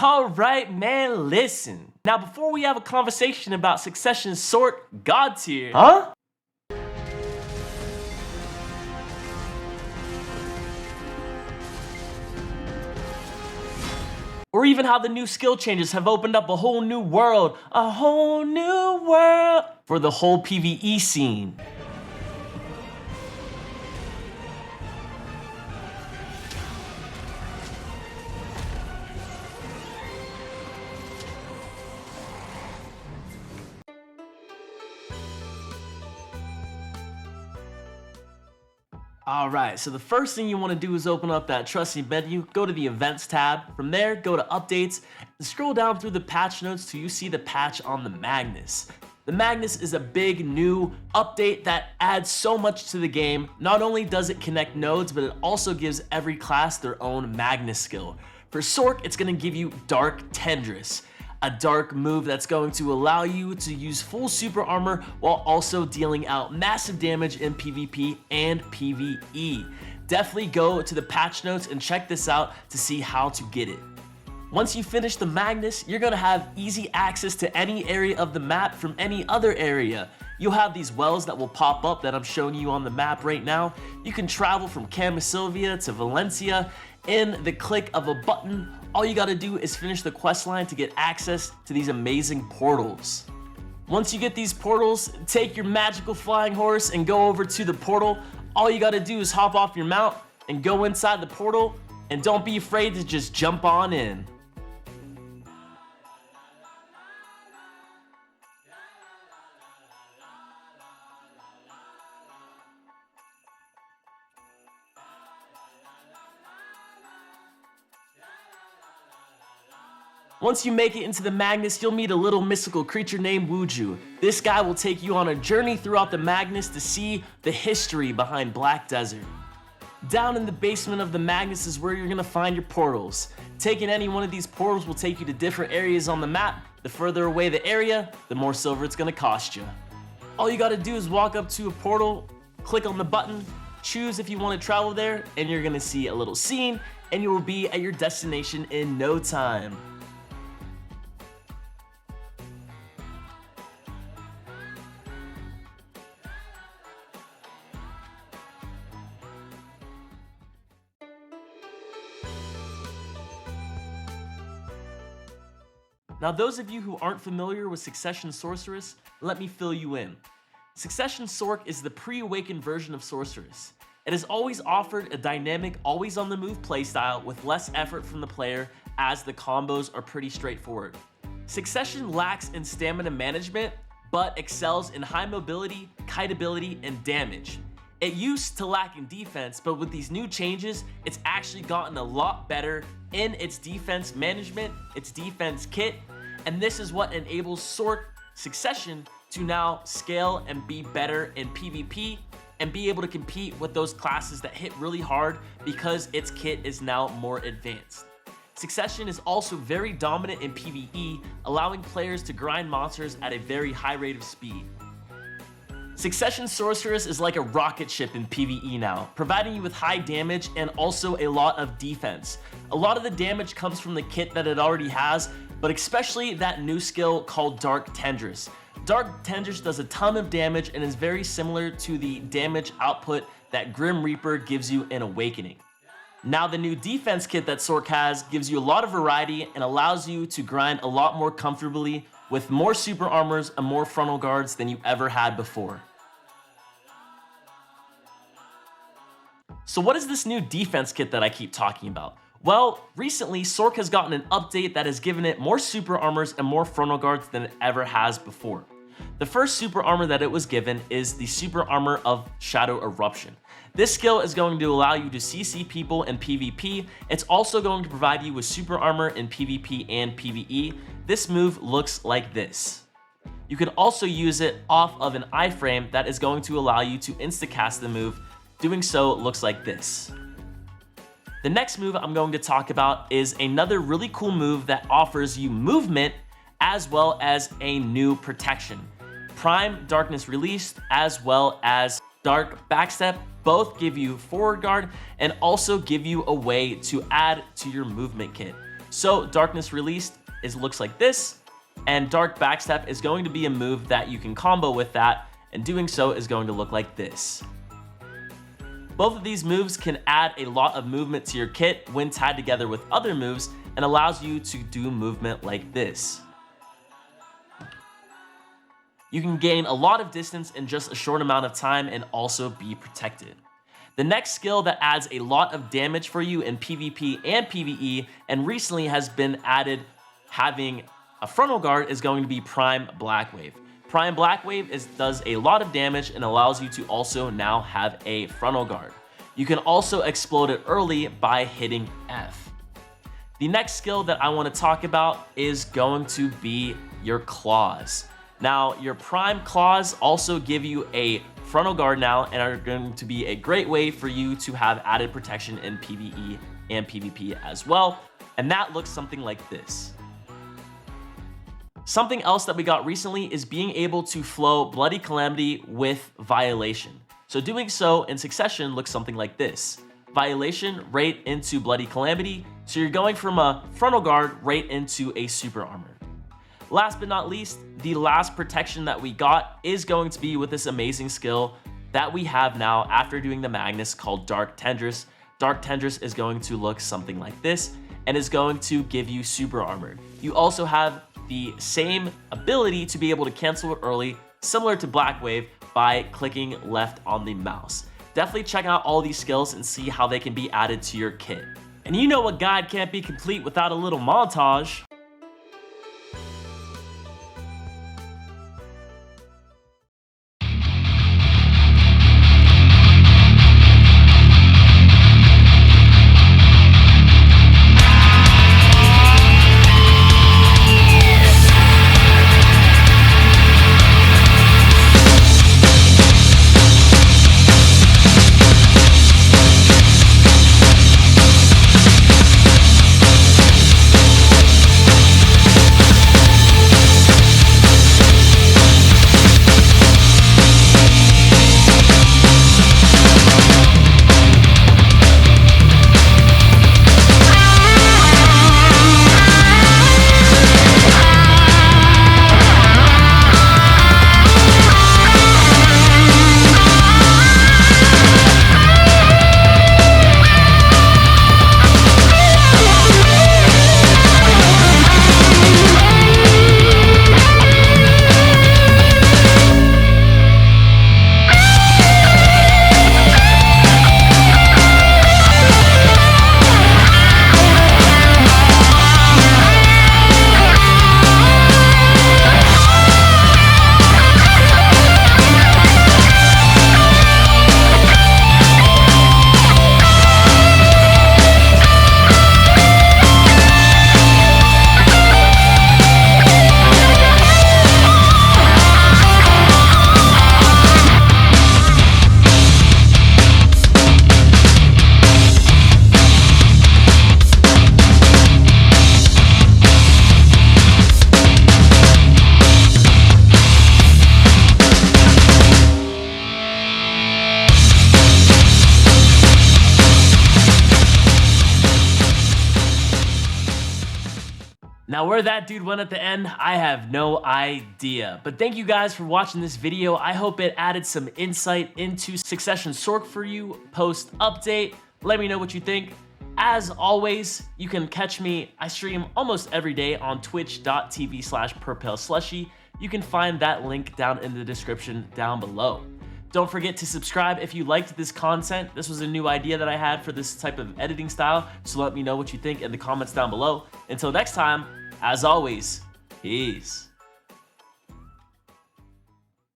All right, man, listen. Now, before we have a conversation about Succession Sort God tier, huh? Or even how the new skill changes have opened up a whole new world for the whole PvE scene. Alright, so the first thing you want to do is open up that trusty menu, go to the Events tab, from there go to Updates, and scroll down through the patch notes till you see the patch on the Magnus. The Magnus is a big new update that adds so much to the game. Not only does it connect nodes, but it also gives every class their own Magnus skill. For Sorc, it's going to give you Dark Tendrils, a dark move that's going to allow you to use full super armor while also dealing out massive damage in PvP and PvE. Definitely go to the patch notes and check this out to see how to get it. Once you finish the Magnus, you're gonna have easy access to any area of the map from any other area. You'll have these wells that will pop up that I'm showing you on the map right now. You can travel from Camisylvia to Valencia in the click of a button. All you gotta do is finish the quest line to get access to these amazing portals. Once you get these portals, take your magical flying horse and go over to the portal. All you gotta do is hop off your mount and go inside the portal, and don't be afraid to just jump on in. Once you make it into the Magnus, you'll meet a little mystical creature named Wuju. This guy will take you on a journey throughout the Magnus to see the history behind Black Desert. Down in the basement of the Magnus is where you're gonna find your portals. Taking any one of these portals will take you to different areas on the map. The further away the area, the more silver it's gonna cost you. All you gotta do is walk up to a portal, click on the button, choose if you wanna travel there, and you're gonna see a little scene, and you will be at your destination in no time. Now, those of you who aren't familiar with Succession Sorceress, let me fill you in. Succession Sorc is the pre-awakened version of Sorceress. It has always offered a dynamic, always-on-the-move playstyle with less effort from the player, as the combos are pretty straightforward. Succession lacks in stamina management, but excels in high mobility, kite ability, and damage. It used to lack in defense, but with these new changes, it's actually gotten a lot better in its defense management, its defense kit, and this is what enables Sorc Succession to now scale and be better in PvP and be able to compete with those classes that hit really hard because its kit is now more advanced. Succession is also very dominant in PvE, allowing players to grind monsters at a very high rate of speed. Succession Sorceress is like a rocket ship in PvE now, providing you with high damage and also a lot of defense. A lot of the damage comes from the kit that it already has, but especially that new skill called Dark Tendrils. Dark Tendrils does a ton of damage and is very similar to the damage output that Grim Reaper gives you in Awakening. Now, the new defense kit that Sorc has gives you a lot of variety and allows you to grind a lot more comfortably with more super armors and more frontal guards than you ever had before. So what is this new defense kit that I keep talking about? Well, recently Sorc has gotten an update that has given it more super armors and more frontal guards than it ever has before. The first super armor that it was given is the super armor of Shadow Eruption. This skill is going to allow you to CC people in PvP. It's also going to provide you with super armor in PvP and PvE. This move looks like this. You can also use it off of an iframe that is going to allow you to insta-cast the move. Doing so looks like this. The next move I'm going to talk about is another really cool move that offers you movement as well as a new protection. Prime Darkness Released as well as Dark Backstep both give you forward guard and also give you a way to add to your movement kit. So Darkness Released looks like this, and Dark Backstep is going to be a move that you can combo with that, and doing so is going to look like this. Both of these moves can add a lot of movement to your kit when tied together with other moves and allows you to do movement like this. You can gain a lot of distance in just a short amount of time and also be protected. The next skill that adds a lot of damage for you in PvP and PvE and recently has been added having a frontal guard is going to be Prime Blackwave. Prime Blackwave does a lot of damage and allows you to also now have a frontal guard. You can also explode it early by hitting F. The next skill that I want to talk about is going to be your claws. Now, your Prime Claws also give you a frontal guard now and are going to be a great way for you to have added protection in PvE and PvP as well. And that looks something like this. Something else that we got recently is being able to flow Bloody Calamity with Violation. So doing so in succession looks something like this. Violation right into Bloody Calamity, so you're going from a frontal guard right into a super armor. Last but not least, the last protection that we got is going to be with this amazing skill that we have now after doing the Magnus called Dark Tendrils. Dark Tendrils is going to look something like this and is going to give you super armor. You also have the same ability to be able to cancel it early, similar to Blackwave, by clicking left on the mouse. Definitely check out all these skills and see how they can be added to your kit. And you know a guide can't be complete without a little montage. Now where that dude went at the end, I have no idea. But thank you guys for watching this video. I hope it added some insight into Succession Sorc for you post update. Let me know what you think. As always, you can catch me. I stream almost every day on twitch.tv/purpleslushy. You can find that link down in the description down below. Don't forget to subscribe if you liked this content. This was a new idea that I had for this type of editing style, so let me know what you think in the comments down below. Until next time, as always, peace.